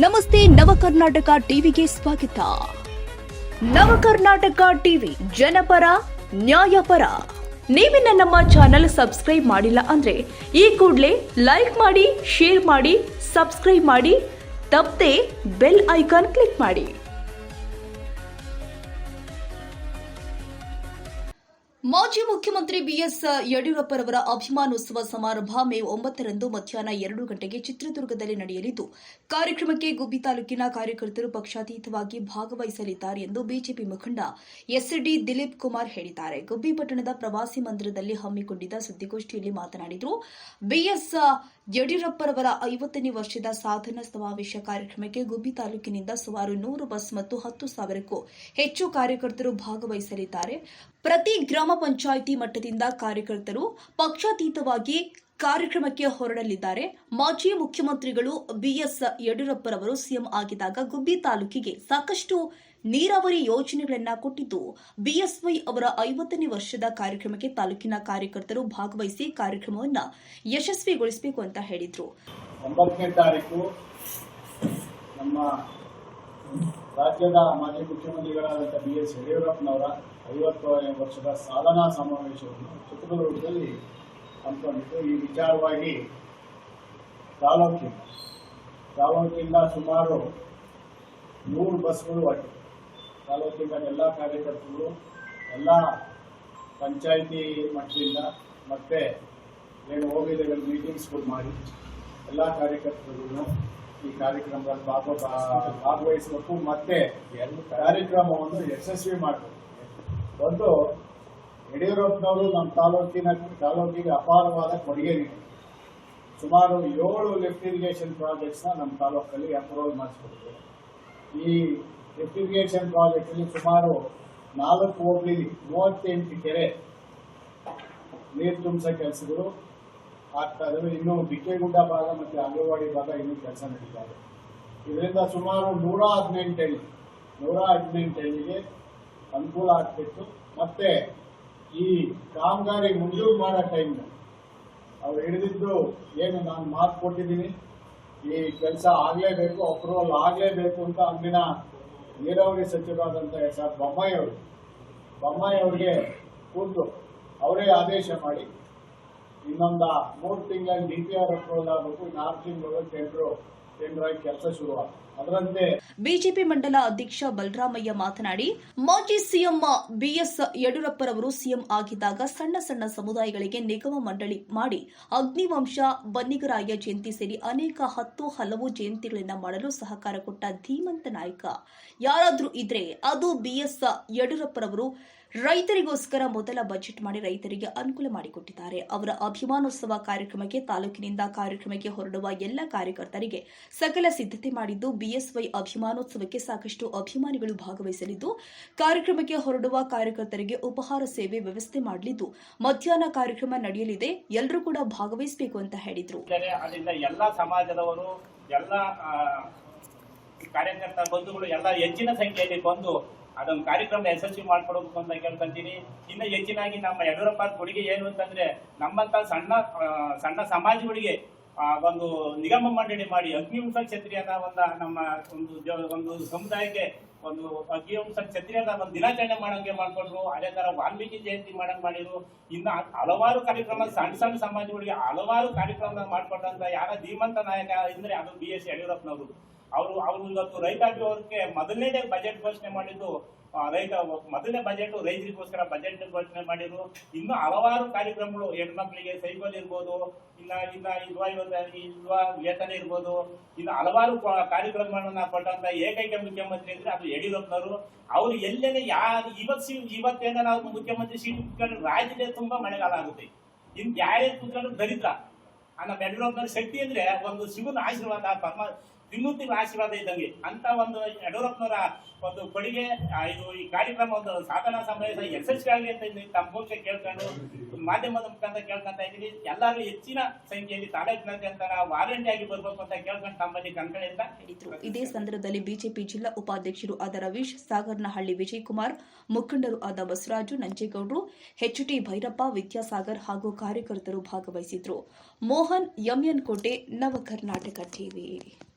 ನಮಸ್ತೆ ನವಕರ್ನಾಟಕ ಟಿವಿಗೆ ಸ್ವಾಗತ. ನವಕರ್ನಾಟಕ ಟಿವಿ ಜನಪರ ನ್ಯಾಯಪರ. ನೀವಿನ್ನ ನಮ್ಮ ಚಾನೆಲ್ ಸಬ್ಸ್ಕ್ರೈಬ್ ಮಾಡಿಲ್ಲ ಅಂದ್ರೆ ಈ ಕೂಡಲೇ ಲೈಕ್ ಮಾಡಿ, ಶೇರ್ ಮಾಡಿ, ಸಬ್ಸ್ಕ್ರೈಬ್ ಮಾಡಿ, ತಪ್ಪದೆ ಬೆಲ್ ಐಕಾನ್ ಕ್ಲಿಕ್ ಮಾಡಿ. ಮಾಜಿ ಮುಖ್ಯಮಂತ್ರಿ ಬಿಎಸ್ ಯಡಿಯೂರಪ್ಪರವರ ಅಭಿಮಾನೋತ್ಸವ ಸಮಾರಂಭ ಮೇ 9ರಂದು ಮಧ್ಯಾಹ್ನ 2 ಗಂಟೆಗೆ ಚಿತ್ರದುರ್ಗದಲ್ಲಿ ನಡೆಯಲಿದ್ದು, ಕಾರ್ಯಕ್ರಮಕ್ಕೆ ಗುಬ್ಬಿ ತಾಲೂಕಿನ ಕಾರ್ಯಕರ್ತರು ಪಕ್ಷಾತೀತವಾಗಿ ಭಾಗವಹಿಸಲಿದ್ದಾರೆ ಎಂದು ಬಿಜೆಪಿ ಮುಖಂಡ ಎಸ್ಡಿ ದಿಲೀಪ್ ಕುಮಾರ್ ಹೇಳಿದ್ದಾರೆ. ಗುಬ್ಬಿ ಪಟ್ಟಣದ ಪ್ರವಾಸಿ ಮಂದಿರದಲ್ಲಿ ಹಮ್ಮಿಕೊಂಡಿದ್ದ ಸುದ್ದಿಗೋಷ್ಠಿಯಲ್ಲಿ ಮಾತನಾಡಿದರು. ಬಿಎಸ್ ಯಡಿಯೂರಪ್ಪರವರ 50ನೇ ವರ್ಷದ ಸಾಧನಾ ಸಮಾವೇಶ ಕಾರ್ಯಕ್ರಮಕ್ಕೆ ಗುಬ್ಬಿ ತಾಲೂಕಿನಿಂದ ಸುಮಾರು 100 ಬಸ್ ಮತ್ತು 10,000ಕ್ಕೂ ಹೆಚ್ಚು ಕಾರ್ಯಕರ್ತರು ಭಾಗವಹಿಸಲಿದ್ದಾರೆ. ಪ್ರತಿ ಗ್ರಾಮ ಪಂಚಾಯಿತಿ ಮಟ್ಟದಿಂದ ಕಾರ್ಯಕರ್ತರು ಪಕ್ಷಾತೀತವಾಗಿ ಕಾರ್ಯಕ್ರಮಕ್ಕೆ ಹೊರಡಲಿದ್ದಾರೆ. ಮಾಜಿ ಮುಖ್ಯಮಂತ್ರಿಗಳು ಬಿಎಸ್ ಯಡಿಯೂರಪ್ಪರವರು ಸಿಎಂ ಆಗಿದ್ದಾಗ ಗುಬ್ಬಿ ತಾಲೂಕಿಗೆ ಸಾಕಷ್ಟು ನೀರಾವರಿ ಯೋಜನೆಗಳನ್ನು ಕೊಟ್ಟಿದ್ದು, ಬಿಎಸ್ವೈ ಅವರ 50ನೇ ವರ್ಷದ ಕಾರ್ಯಕ್ರಮಕ್ಕೆ ತಾಲೂಕಿನ ಕಾರ್ಯಕರ್ತರು ಭಾಗವಹಿಸಿ ಕಾರ್ಯಕ್ರಮವನ್ನು ಯಶಸ್ವಿಗೊಳಿಸಬೇಕು ಅಂತ ಹೇಳಿದರು. 9ನೇ ತಾರೀಕು ನಮ್ಮ ರಾಜ್ಯದ ಮಾಜಿ ಮುಖ್ಯಮಂತ್ರಿಗಳಾದಂಥ ಬಿಎಸ್ ಯಡಿಯೂರಪ್ಪನವರ 50ನೇ ವರ್ಷದ ಸಾಧನಾ ಸಮಾವೇಶವನ್ನು ಚಿತ್ರದುರ್ಗದಲ್ಲಿ ಹಮ್ಮಿಕೊಂಡಿದ್ದು, ಈ ವಿಚಾರವಾಗಿ ತಾಲೂಕಿಂದ ಸುಮಾರು 100 ಬಸ್ಗಳು ಹೊರಟಿವೆ. ತಾಲೂಕಿನ ಎಲ್ಲ ಕಾರ್ಯಕರ್ತರು, ಎಲ್ಲ ಪಂಚಾಯಿತಿ ಮಟ್ಟದಿಂದ ಮತ್ತೆ ಏನು ಹೋಗಿದ್ದೇವೆ ಮೀಟಿಂಗ್ಸ್ಗಳು ಮಾಡಿ ಎಲ್ಲ ಕಾರ್ಯಕರ್ತರು ಈ ಕಾರ್ಯಕ್ರಮದಲ್ಲಿ ಭಾಗವಹಿಸಬೇಕು. ಮತ್ತೆ ಕಾರ್ಯಕ್ರಮವನ್ನು ಯಶಸ್ವಿ ಮಾಡಬೇಕು. ಒಂದು ಯಡಿಯೂರಪ್ಪನವರು ನಮ್ಮ ತಾಲೂಕಿಗೆ ಅಪಾರವಾದ ಕೊಡುಗೆ ನೀಡಿದರು. ಸುಮಾರು 7 ಲಿಫ್ಟ್ ಇರಿಗೇಷನ್ ಪ್ರಾಜೆಕ್ಟ್ಸ್ನ ನಮ್ಮ ತಾಲೂಕಲ್ಲಿ ಅಪ್ರೂವಲ್ ಮಾಡಿಸ್ಕೊಡ್ತಾರೆ. ಈ ಲಿಫ್ಟ್ ಇರಿಗೇಷನ್ ಪ್ರಾಜೆಕ್ಟಲ್ಲಿ ಸುಮಾರು 4 ಹೋಬಳಿಲಿ 38 ಕೆರೆ ನೀರು ತುಂಬಿಸೋ ಕೆಲಸಗಳು ಆಗ್ತಾ ಇದ್ದಾವೆ. ಇನ್ನು ಬಿಕ್ಕೆಗುಡ್ಡ ಭಾಗ ಮತ್ತು ಅಂಗನವಾಡಿ ಭಾಗ ಇನ್ನೂ ಕೆಲಸ ನಡೀತಾ ಇದೆ. ಇದರಿಂದ ಸುಮಾರು 118 ಹಳ್ಳಿಗೆ ಅನುಕೂಲ ಆಗ್ತಿತ್ತು. ಮತ್ತೆ ಈ ಕಾಮಗಾರಿ ಮಂಜೂರು ಮಾಡೋ ಟೈಮ್ನಲ್ಲಿ ಅವ್ರು ಹಿಡಿದಿದ್ದು ಏನು ನಾನು ಮಾತು ಕೊಟ್ಟಿದ್ದೀನಿ, ಈ ಕೆಲಸ ಆಗಲೇಬೇಕು, ಅಪ್ರೂವಲ್ ಆಗಲೇಬೇಕು ಅಂತ ಅಂದಿನ ನೀರಾವರಿ ಸಚಿವರಾದಂಥ ಎಸ್.ಆರ್. ಬೊಮ್ಮಾಯಿ ಅವರಿಗೆ ಕೂತು ಅವರೇ ಆದೇಶ ಮಾಡಿ ಇನ್ನೊಂದು 3 ತಿಂಗಳಲ್ಲಿ DPR ಅಪ್ರೂವಲ್ ಆಗಬೇಕು, 4 ತಿಂಗಳು ಟೆಂಡರ್ ಆಗಿ ಕೆಲಸ ಶುರುವಾಗುತ್ತೆ. ಅದರಂತೆ ಬಿಜೆಪಿ ಮಂಡಲ ಅಧ್ಯಕ್ಷ ಬಲರಾಮಯ್ಯ ಮಾತನಾಡಿ, ಮಾಜಿ ಸಿಎಂ ಬಿಎಸ್ ಯಡಿಯೂರಪ್ಪರವರು ಸಿಎಂ ಆಗಿದ್ದಾಗ ಸಣ್ಣ ಸಣ್ಣ ಸಮುದಾಯಗಳಿಗೆ ನಿಗಮ ಮಂಡಳಿ ಮಾಡಿ ಅಗ್ನಿವಂಶ, ಬನ್ನಿಗರಾಯ ಜಯಂತಿ ಸೇರಿ ಅನೇಕ ಹಲವು ಜಯಂತಿಗಳನ್ನು ಮಾಡಲು ಸಹಕಾರ ಕೊಟ್ಟ ಧೀಮಂತ ನಾಯಕ ಯಾರಾದರೂ ಇದ್ರೆ ಅದು ಬಿಎಸ್ ಯಡಿಯೂರಪ್ಪರವರು. ರೈತರಿಗೋಸ್ಕರ ಮೊದಲ ಬಜೆಟ್ ಮಾಡಿ ರೈತರಿಗೆ ಅನುಕೂಲ ಮಾಡಿಕೊಟ್ಟಿದ್ದಾರೆ. ಅವರ ಅಭಿಮಾನೋತ್ಸವ ಕಾರ್ಯಕ್ರಮಕ್ಕೆ ತಾಲೂಕಿನಿಂದ ಕಾರ್ಯಕ್ರಮಕ್ಕೆ ಹೊರಡುವ ಎಲ್ಲ ಕಾರ್ಯಕರ್ತರಿಗೆ ಸಕಲ ಸಿದ್ಧತೆ ಮಾಡಿದ್ದು, ಬಿಎಸ್ವೈ ಅಭಿಮಾನೋತ್ಸವಕ್ಕೆ ಸಾಕಷ್ಟು ಅಭಿಮಾನಿಗಳು ಭಾಗವಹಿಸಲಿದ್ದು, ಕಾರ್ಯಕ್ರಮಕ್ಕೆ ಹೊರಡುವ ಕಾರ್ಯಕರ್ತರಿಗೆ ಉಪಹಾರ ಸೇವೆ ವ್ಯವಸ್ಥೆ ಮಾಡಲಿದ್ದು, ಮಧ್ಯಾಹ್ನ ಕಾರ್ಯಕ್ರಮ ನಡೆಯಲಿದೆ. ಎಲ್ಲರೂ ಕೂಡ ಭಾಗವಹಿಸಬೇಕು ಅಂತ ಹೇಳಿದರು. ಎಲ್ಲ ಸಮಾಜದವರು, ಎಲ್ಲ ಕಾರ್ಯಕರ್ತ ಬಂಧುಗಳು ಎಲ್ಲ ಹೆಚ್ಚಿನ ಸಂಖ್ಯೆಯಲ್ಲಿ ಬಂದು ಅದೊಂದು ಕಾರ್ಯಕ್ರಮ ಯಶಸ್ವಿ ಮಾಡ್ಕೊಡ್ಬೇಕು ಅಂತ ಕೇಳ್ಕೊಂತೀನಿ. ಇನ್ನು ಹೆಚ್ಚಿನಾಗಿ ನಮ್ಮ ಯಡಿಯೂರಪ್ಪ ಕೊಡುಗೆ ಏನು ಅಂತಂದ್ರೆ, ನಮ್ಮಂತ ಸಣ್ಣ ಸಮಾಜಗಳಿಗೆ ಒಂದು ನಿಗಮ ಮಂಡಳಿ ಮಾಡಿ ಅಗ್ನಿವಂಶ ಕ್ಷತ್ರಿಯದ ನಮ್ಮ ಒಂದು ಸಮುದಾಯಕ್ಕೆ ಒಂದು ಅಗ್ನಿವಂಶ ಕ್ಷತ್ರಿಯದ ಒಂದು ದಿನಾಚರಣೆ ಮಾಡಂಗೆ ಮಾಡ್ಕೊಂಡ್ರು. ಅದೇ ತರ ವಾಲ್ಮೀಕಿ ಜಯಂತಿ ಮಾಡಂಗ್ ಮಾಡಿದ್ರು. ಇನ್ನು ಹಲವಾರು ಕಾರ್ಯಕ್ರಮ ಸಣ್ಣ ಸಮಾಜಗಳಿಗೆ ಹಲವಾರು ಕಾರ್ಯಕ್ರಮ ಮಾಡ್ಕೊಂಡಂತ ಯಾರ ಧೀಮಂತ ನಾಯಕ ಅಂದ್ರೆ ಅದು ಬಿಎಸ್ ಯಡಿಯೂರಪ್ಪನವರು. ಅವರು ಇವತ್ತು ರೈತಾಪಿ ಮೊದಲನೇ ಬಜೆಟ್ ಘೋಷಣೆ ಮಾಡಿದ್ದು, ಮೊದಲನೇ ಬಜೆಟ್ ರೈತರಿಗೋಸ್ಕರ ಬಜೆಟ್ ಘೋಷಣೆ ಮಾಡಿದ್ರು. ಇನ್ನು ಹಲವಾರು ಕಾರ್ಯಕ್ರಮಗಳು, ಹೆಣ್ಮಕ್ಳಿಗೆ ಸೈಕಲ್ ಇರ್ಬೋದು, ಇಲ್ವಾ ವೇತನ ಇರ್ಬೋದು, ಇನ್ನು ಹಲವಾರು ಕಾರ್ಯಕ್ರಮಗಳನ್ನ ಕೊಟ್ಟಂತ ಏಕೈಕ ಮುಖ್ಯಮಂತ್ರಿ ಅಂದ್ರೆ ಅದು ಯಡಿಯೂರಪ್ಪನವರು. ಅವರು ಎಲ್ಲೇನೆ ಇವತ್ತೇನ ನಾವು ಮುಖ್ಯಮಂತ್ರಿ ಸೀಟ್ ಕುತ್ಕೊಂಡು ರಾಜ್ಯದಲ್ಲಿ ತುಂಬಾ ಮಳೆಗಾಲ ಆಗುತ್ತೆ. ಇನ್ ಯಾರೇ ಕುತ್ಕೊಂಡು ದರಿದ್ರ ನಮ್ಮ ಯಡಿಯೂರಪ್ಪನವ್ರ ಶಕ್ತಿ ಅಂದ್ರೆ ಒಂದು ಶಿವನ ಆಶೀರ್ವಾದ, ವಿಮುಕ್ತಿ ಆಶೀರ್ವಾದ ಇದ್ದಂಗೆ ಅಂತ ಒಂದು ಯಡಿಯೂರಪ್ಪನವರ ಒಂದು ಕೊಡುಗೆ. ಇದು ಈ ಕಾರ್ಯಕ್ರಮ ಒಂದು ಸಾಧನಾ ಸಮಾವೇಶ ಯಶಸ್ವಿಯಾಗಿ ಅಂತ ತಮ್ಮ ಮೂಲಕ ಕೇಳ್ಕೊಂಡು, ಮಾಧ್ಯಮದ ಮುಖಾಂತರ ಕೇಳ್ಕೊಂತ ಇದ್ದೀವಿ. ಎಲ್ಲರೂ ಹೆಚ್ಚಿನ ಸಂಖ್ಯೆಯಲ್ಲಿ ತಾಲೂಕಿನಾದ್ಯಂತ ವಾರಂಟಿ ಆಗಿ ಬರ್ಬೇಕು ಅಂತ ಕೇಳ್ಕೊಂಡು ತಮ್ಮಲ್ಲಿ ಕನ್ಕಡೆಯಿಂದ ಹೇಳಿದರು. ಇದೇ ಸಂದರ್ಭದಲ್ಲಿ ಬಿಜೆಪಿ ಜಿಲ್ಲಾ ಉಪಾಧ್ಯಕ್ಷರು ಆದ ರವೀಶ್, ಸಾಗರನಹಳ್ಳಿ ವಿಜಯಕುಮಾರ್, ಮುಖಂಡರು ಆದ ಬಸವರಾಜು, ನಂಜೇಗೌಡರು, ಎಚ್ಟಿ ಭೈರಪ್ಪ, ವಿದ್ಯಾಸಾಗರ್ ಹಾಗೂ ಕಾರ್ಯಕರ್ತರು ಭಾಗವಹಿಸಿದ್ರು. ಮೋಹನ್, ಎಂಎನ್ ಕೋಟೆ, ನವಕರ್ನಾಟಕ ಟಿವಿ.